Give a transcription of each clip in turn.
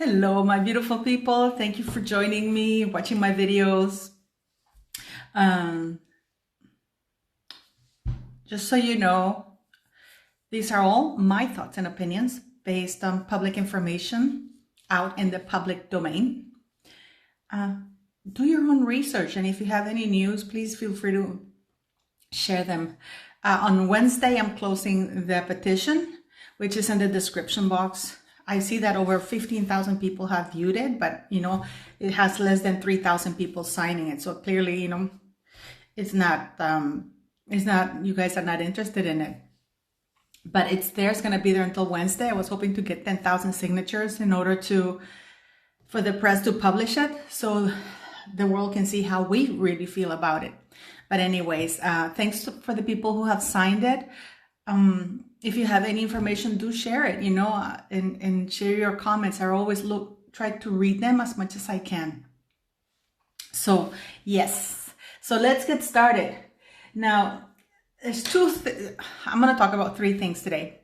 Hello, my beautiful people. Thank you for joining me, watching my videos. Um, just so you know, these are all my thoughts and opinions based on public information out in the public domain. Do your own research, and if you have any news, please feel free to share them. On Wednesday, I'm closing the petition, which is in the description box. I see that over 15,000 people have viewed it, but it has less than 3,000 people signing it. So clearly, it's not, you guys are not interested in it. But it's there, it's going to be there until Wednesday. I was hoping to get 10,000 signatures in order for the press to publish it, so the world can see how we really feel about it. But anyways, thanks for the people who have signed it. If you have any information, do share it, and share your comments. I always try to read them as much as I can. So yes, so let's get started. Now, there's I'm going to talk about three things today.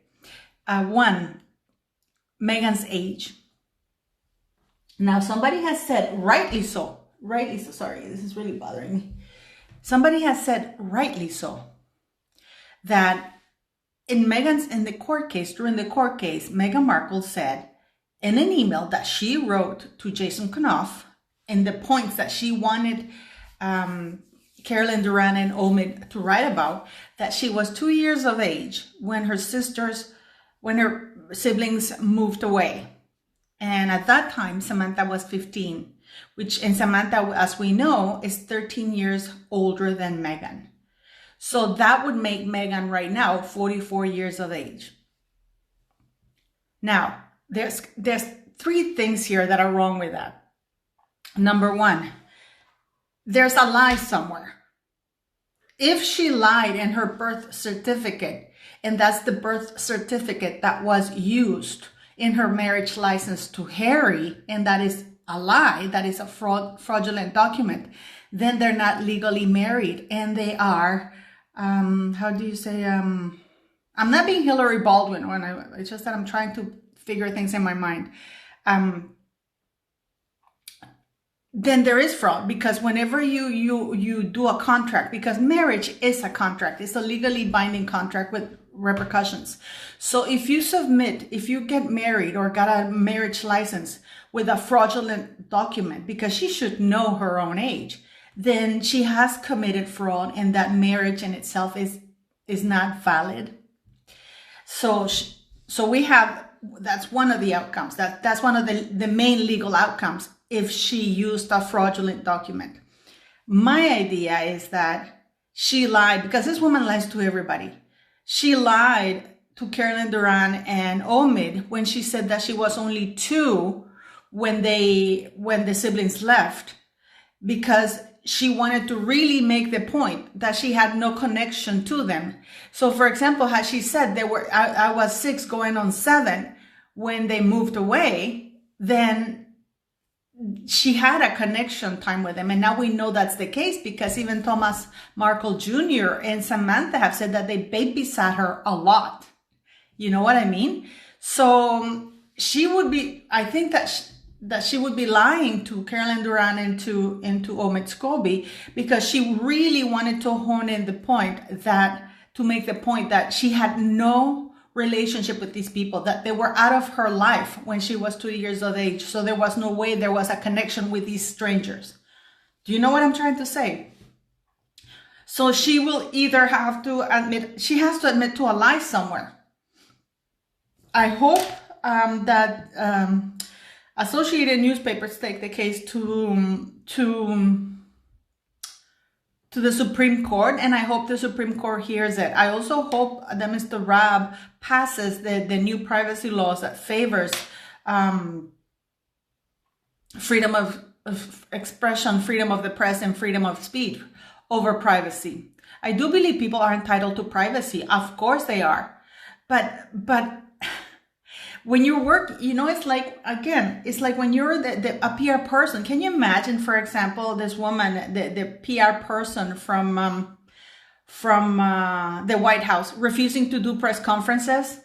One, Meghan's age. Now, somebody has said, rightly so, sorry, this is really bothering me. Somebody has said, rightly so, that during the court case, Meghan Markle said in an email that she wrote to Jason Kanoff, in the points that she wanted Carolyn Duran and Omid to write about, that she was 2 years of age when her siblings moved away. And at that time, Samantha was 15, and Samantha, as we know, is 13 years older than Meghan. So that would make Meghan right now 44 years of age. Now, there's three things here that are wrong with that. Number one, there's a lie somewhere. If she lied in her birth certificate, and that's the birth certificate that was used in her marriage license to Harry, and that is a lie, that is a fraudulent document, then they're not legally married, and they are, how do you say, I'm not being Hillary Baldwin it's just that I'm trying to figure things in my mind. Then there is fraud, because whenever you do a contract, because marriage is a contract, it's a legally binding contract with repercussions. So if you get married or got a marriage license with a fraudulent document, because she should know her own age, then she has committed fraud, and that marriage in itself is not valid. So we have, that's one of the outcomes. That's one of the main legal outcomes if she used a fraudulent document. My idea is that she lied, because this woman lies to everybody. She lied to Carolyn Duran and Omid when she said that she was only 2 when the siblings left, because she wanted to really make the point that she had no connection to them. So for example, had she said I was 6 going on 7 when they moved away, then she had a connection time with them. And now we know that's the case, because even Thomas Markle Jr. and Samantha have said that they babysat her a lot. You know what I mean? So I think that she would be lying to Carolyn Duran and to Omid Scobie, because she really wanted to hone in to make the point that she had no relationship with these people, that they were out of her life when she was 2 years of age. So there was no way there was a connection with these strangers. Do you know what I'm trying to say? So she will either have to admit to a lie somewhere. I hope that Associated Newspapers take the case to the Supreme Court, and I hope the Supreme Court hears it. I also hope that Mr. Raab passes the new privacy laws that favors freedom of expression, freedom of the press, and freedom of speech over privacy. I do believe people are entitled to privacy. Of course they are. But when you work, it's like when you're a PR person. Can you imagine, for example, this woman, the PR person from the White House, refusing to do press conferences?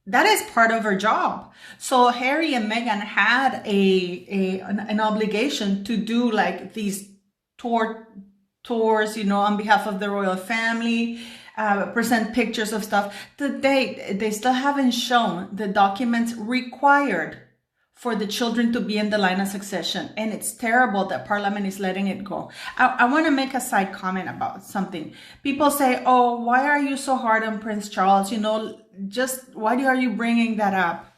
That is part of her job. So Harry and Meghan had an obligation to do like these tours, on behalf of the royal family, present pictures of stuff. To date, they still haven't shown the documents required for the children to be in the line of succession. And it's terrible that Parliament is letting it go. I want to make a side comment about something. People say, oh, why are you so hard on Prince Charles? Just why are you bringing that up?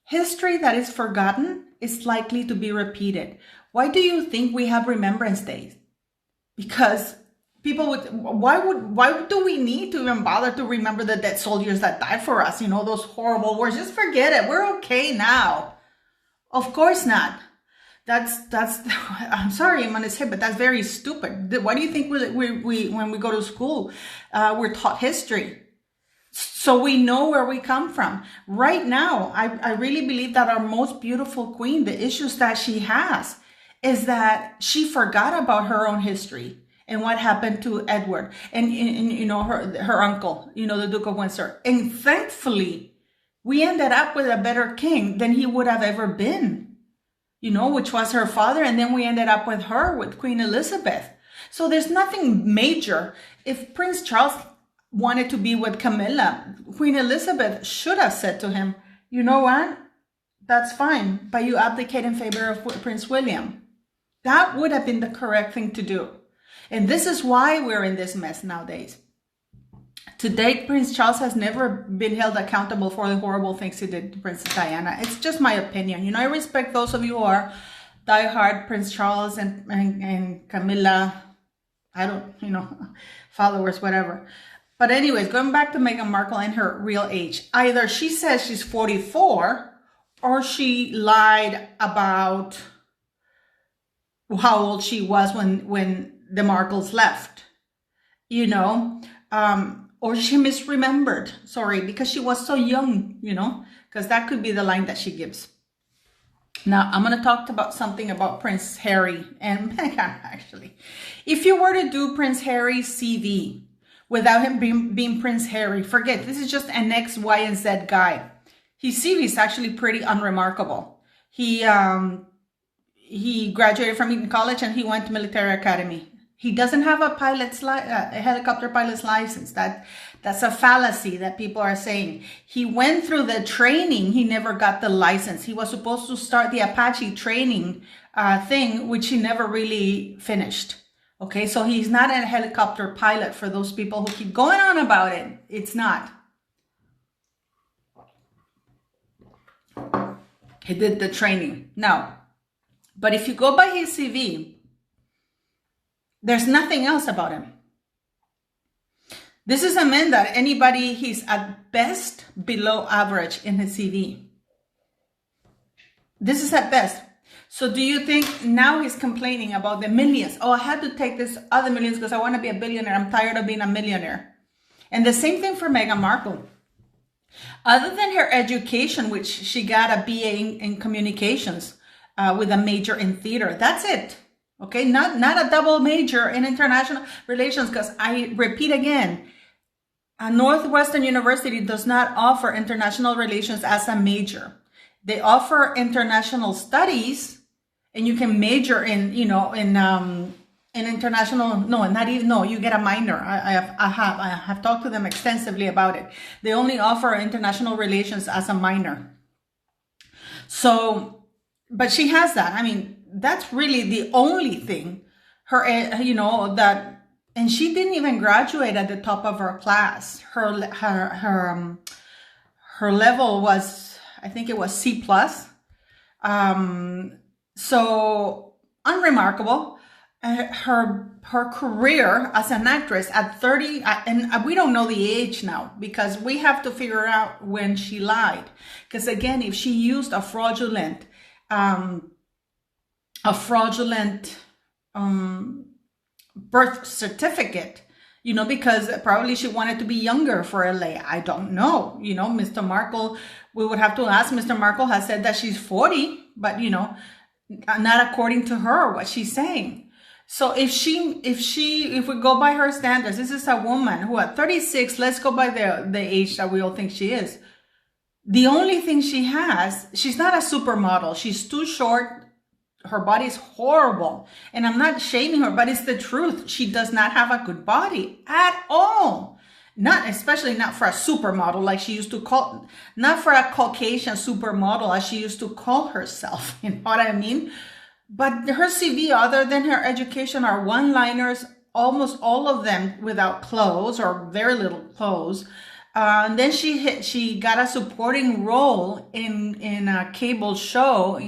History that is forgotten is likely to be repeated. Why do you think we have Remembrance Days? Because people why do we need to even bother to remember the dead soldiers that died for us? Those horrible wars. Just forget it. We're okay now. Of course not. That's I'm sorry, I'm gonna say, but that's very stupid. Why do you think we when we go to school, we're taught history? So we know where we come from. Right now, I really believe that our most beautiful queen, the issues that she has, is that she forgot about her own history and what happened to Edward and her uncle, the Duke of Windsor. And thankfully, we ended up with a better king than he would have ever been, which was her father. And then we ended up with her, with Queen Elizabeth. So there's nothing major. If Prince Charles wanted to be with Camilla, Queen Elizabeth should have said to him, you know what? That's fine, but you abdicate in favor of Prince William. That would have been the correct thing to do. And this is why we're in this mess nowadays. To date, Prince Charles has never been held accountable for the horrible things he did to Princess Diana. It's just my opinion. I respect those of you who are diehard Prince Charles and Camilla, followers, whatever. But anyways, going back to Meghan Markle and her real age. Either she says she's 44 or she lied about how old she was when the Markles left, or she misremembered, because she was so young, because that could be the line that she gives. Now, I'm going to talk about something about Prince Harry and Meghan, actually. If you were to do Prince Harry's CV without him being Prince Harry, forget, this is just an X, Y, and Z guy. His CV is actually pretty unremarkable. He graduated from Eton College and he went to military academy. He doesn't have a helicopter pilot's license. That's a fallacy that people are saying. He went through the training. He never got the license. He was supposed to start the Apache training thing, which he never really finished. Okay, so he's not a helicopter pilot for those people who keep going on about it. It's not. He did the training. Now, but if you go by his CV, there's nothing else about him. This is a man that he's at best below average in his CV. This is at best. So do you think now he's complaining about the millions? Oh, I had to take this other millions because I want to be a billionaire. I'm tired of being a millionaire. And the same thing for Meghan Markle. Other than her education, which she got a BA in communications with a major in theater, that's it. Okay, not a double major in international relations, because I repeat again, a Northwestern University does not offer international relations as a major. They offer international studies, and you can major in international. No, you get a minor. I have talked to them extensively about it. They only offer international relations as a minor. So, but she has that. I mean, that's really the only thing and she didn't even graduate at the top of her class. Her level was, I think it was C+. So unremarkable. Her career as an actress at 30, and we don't know the age now because we have to figure out when she lied. Because again, if she used a fraudulent birth certificate, because probably she wanted to be younger for LA. I don't know. Mr. Markle, we would have to ask. Mr. Markle has said that she's 40, but not according to her, what she's saying. So if we go by her standards, this is a woman who at 36, let's go by the age that we all think she is. The only thing she has, she's not a supermodel. She's too short. Her body's horrible. And I'm not shaming her, but it's the truth. She does not have a good body at all. Not, especially not for a supermodel like she used to call, not for a Caucasian supermodel as she used to call herself. You know what I mean? But her CV, other than her education, are one-liners, almost all of them without clothes or very little clothes. And then she got a supporting role in a cable show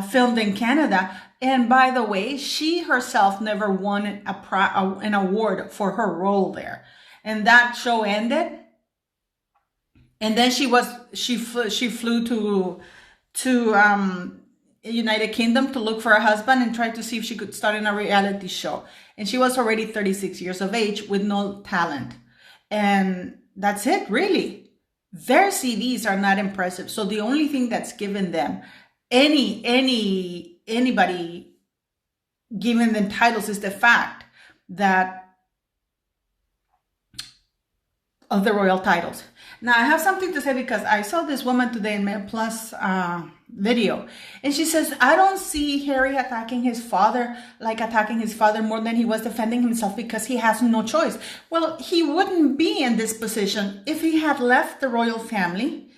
filmed in Canada. And by the way, she herself never won an award for her role there. And that show ended. And then she flew to United Kingdom to look for a husband and try to see if she could start in a reality show. And she was already 36 years of age with no talent. And that's it, really. Their CVs are not impressive. So the only thing that's given them anybody giving them titles is the fact that of the royal titles. Now I have something to say because I saw this woman today in Mail Plus video, and she says, I don't see Harry attacking his father more than he was defending himself because he has no choice. Well, he wouldn't be in this position if he had left the royal family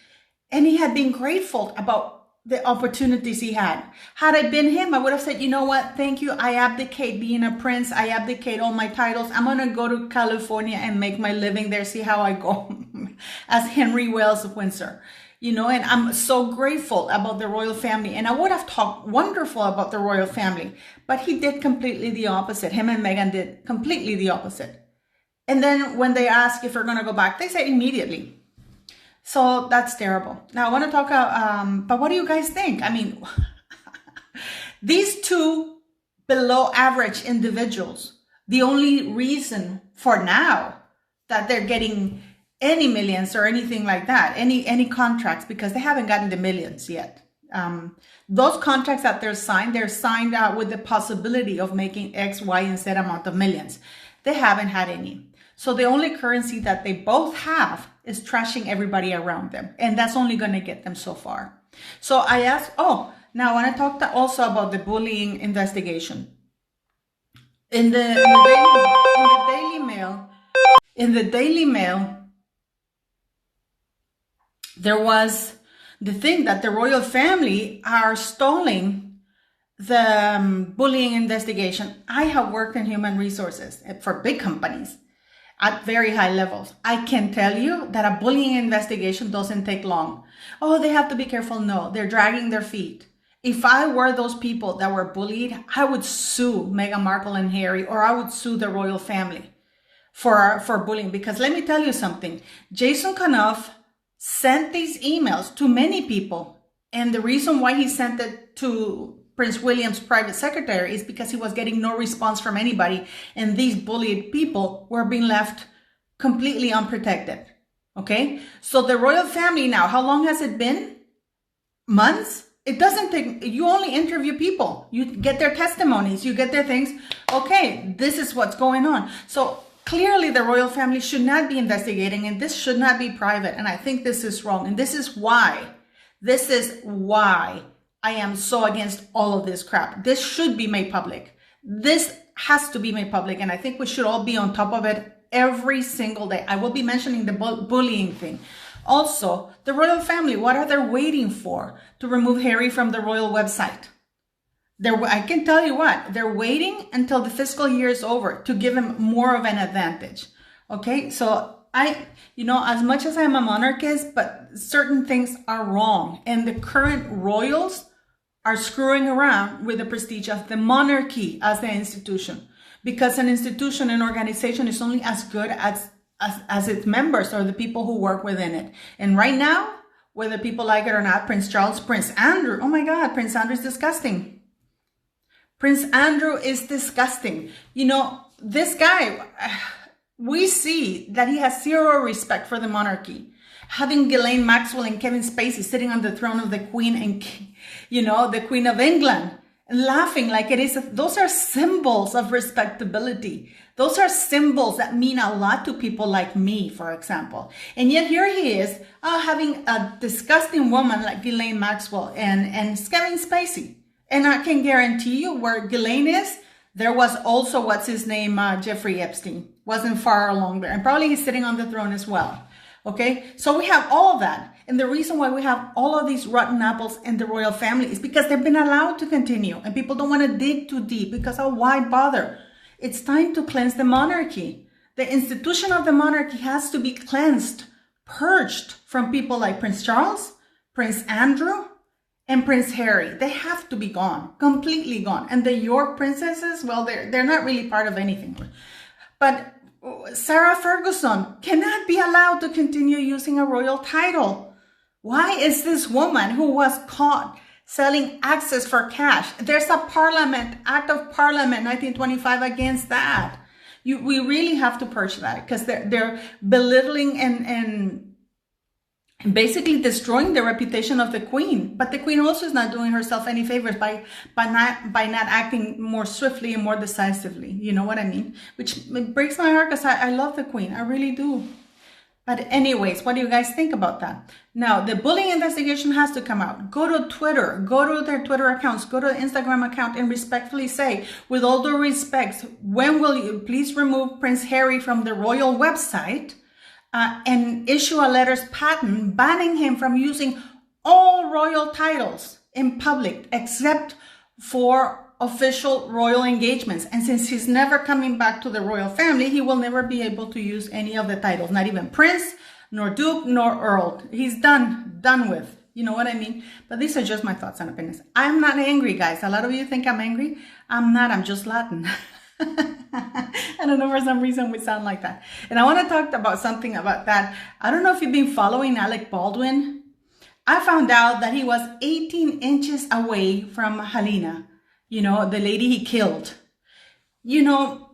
and he had been grateful about the opportunities he had. Had I been him, I would have said, you know what, thank you, I abdicate being a prince, I abdicate all my titles, I'm gonna go to California and make my living there, see how I go, as Henry Wales of Windsor. You know, and I'm so grateful about the royal family, and I would have talked wonderful about the royal family, but he did completely the opposite. Him and Meghan did completely the opposite. And then when they ask if they're gonna go back, they say immediately. So that's terrible. Now I want to talk, but what do you guys think? I mean, these two below average individuals, the only reason for now that they're getting any millions or anything like that, any contracts, because they haven't gotten the millions yet. Those contracts that they're signed with the possibility of making X, Y, and Z amount of millions. They haven't had any. So the only currency that they both have is trashing everybody around them. And that's only going to get them so far. So I asked, now I want to talk also about the bullying investigation. In the Daily Mail, there was the thing that the royal family are stalling the bullying investigation. I have worked in human resources for big companies at very high levels. I can tell you that a bullying investigation doesn't take long. Oh, they have to be careful. No, they're dragging their feet. If I were those people that were bullied, I would sue Meghan Markle and Harry, or I would sue the royal family for bullying. Because let me tell you something. Jason Kanoff sent these emails to many people. And the reason why he sent it to Prince William's private secretary is because he was getting no response from anybody. And these bullied people were being left completely unprotected. Okay. So the royal family now, how long has it been? Months? It doesn't take, you only interview people. You get their testimonies, you get their things. Okay, this is what's going on. So clearly the royal family should not be investigating, and this should not be private. And I think this is wrong. And this is why I am so against all of this crap. This should be made public. This has to be made public. And I think we should all be on top of it every single day. I will be mentioning the bullying thing. Also, the royal family, what are they waiting for to remove Harry from the royal website? I can tell you what, they're waiting until the fiscal year is over to give him more of an advantage. Okay, so as much as I'm a monarchist, but certain things are wrong. And the current royals are screwing around with the prestige of the monarchy as the institution. Because an institution, an organization is only as good as its members or the people who work within it. And right now, whether people like it or not, Prince Charles, Prince Andrew, oh my God, Prince Andrew is disgusting. Prince Andrew is disgusting. You know, this guy, we see that he has zero respect for the monarchy. Having Ghislaine Maxwell and Kevin Spacey sitting on the throne of the Queen and, the Queen of England, laughing like it is. Those are symbols of respectability. Those are symbols that mean a lot to people like me, for example. And yet here he is having a disgusting woman like Ghislaine Maxwell and Kevin Spacey. And I can guarantee you where Ghislaine is, there was also, what's his name, Jeffrey Epstein. Wasn't far along there. And probably he's sitting on the throne as well. Okay, so we have all of that. And the reason why we have all of these rotten apples in the royal family is because they've been allowed to continue. And people don't want to dig too deep because why bother? It's time to cleanse the monarchy. The institution of the monarchy has to be cleansed, purged from people like Prince Charles, Prince Andrew, and Prince Harry. They have to be gone, completely gone. And the York princesses, well, they're not really part of anything. But Sarah Ferguson cannot be allowed to continue using a royal title. Why is this woman who was caught selling access for cash? There's a parliament, Act of Parliament 1925 against that. We really have to purge that because they're belittling and basically destroying the reputation of the Queen. But the Queen also is not doing herself any favors by not acting more swiftly and more decisively. You know what I mean? Which breaks my heart because I love the Queen. I really do. But anyways, what do you guys think about that? Now, the bullying investigation has to come out. Go to Twitter, go to their Twitter accounts, go to the Instagram account and respectfully say, with all due respect, when will you please remove Prince Harry from the royal website? And issue a letters patent banning him from using all royal titles in public except for official royal engagements. And since he's never coming back to the royal family, he will never be able to use any of the titles, not even prince, nor duke, nor earl. He's done with. You know what I mean? But these are just my thoughts and opinions. I'm not angry, guys. A lot of you think I'm angry. I'm not. I'm just Latin. I don't know, for some reason we sound like that. And I want to talk about something about that. I don't know if you've been following Alec Baldwin. I found out that he was 18 inches away from Helena, you know, the lady he killed. You know,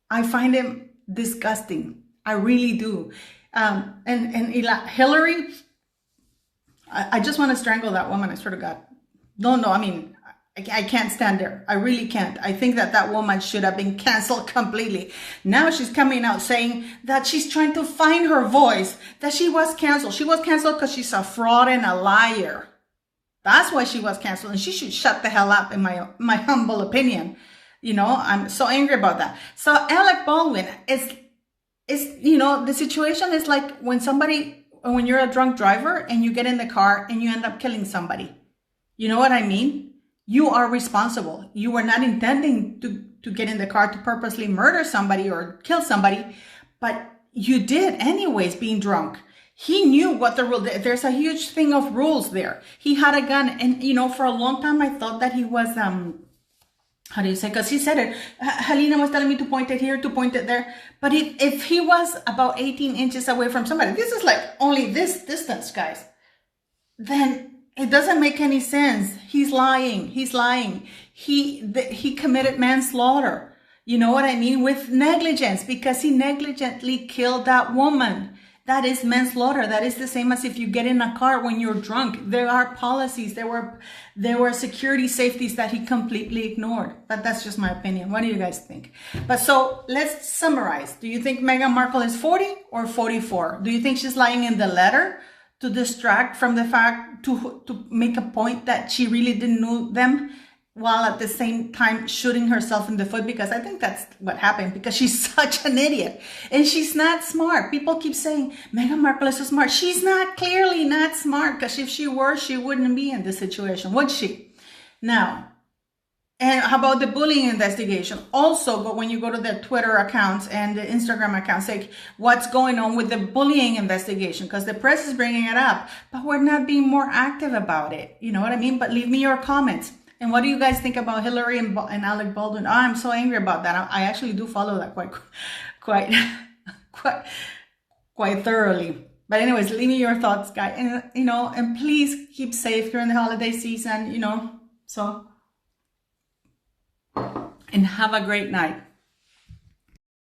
I find him disgusting. I really do. And Hillary, I just want to strangle that woman. I swear to God. No, I mean, I can't stand her. I really can't. I think that woman should have been canceled completely. Now she's coming out saying that she's trying to find her voice, that she was canceled. She was canceled because she's a fraud and a liar. That's why she was canceled. And she should shut the hell up, in my humble opinion. You know, I'm so angry about that. So Alec Baldwin is, you know, the situation is like when you're a drunk driver and you get in the car and you end up killing somebody. You know what I mean? You are responsible. You were not intending to get in the car to purposely murder somebody or kill somebody, but you did anyways being drunk. He knew what the rule, there's a huge thing of rules there. He had a gun and, you know, for a long time I thought that he was, how do you say? Because he said it. Helena was telling me to point it here, to point it there. But if he was about 18 inches away from somebody, this is like only this distance, guys, then it doesn't make any sense. He's lying. He's lying. He committed manslaughter. You know what I mean? With negligence, because he negligently killed that woman. That is manslaughter. That is the same as if you get in a car when you're drunk. There are policies. There were security safeties that he completely ignored. But that's just my opinion. What do you guys think? But so let's summarize. Do you think Meghan Markle is 40 or 44? Do you think she's lying in the letter to distract from the fact, to make a point that she really didn't know them, while at the same time shooting herself in the foot? Because I think that's what happened, because she's such an idiot and she's not smart. People keep saying Meghan Markle is so smart. She's not, clearly not smart, because if she were, she wouldn't be in this situation, would she? Now, and how about the bullying investigation? Also, but when you go to the Twitter accounts and the Instagram accounts, like what's going on with the bullying investigation? Because the press is bringing it up, but we're not being more active about it. You know what I mean? But leave me your comments. And what do you guys think about Hillary and Alec Baldwin? Oh, I'm so angry about that. I actually do follow that quite thoroughly. But anyways, leave me your thoughts, guys. And, you know, and please keep safe during the holiday season, you know, so. And have a great night.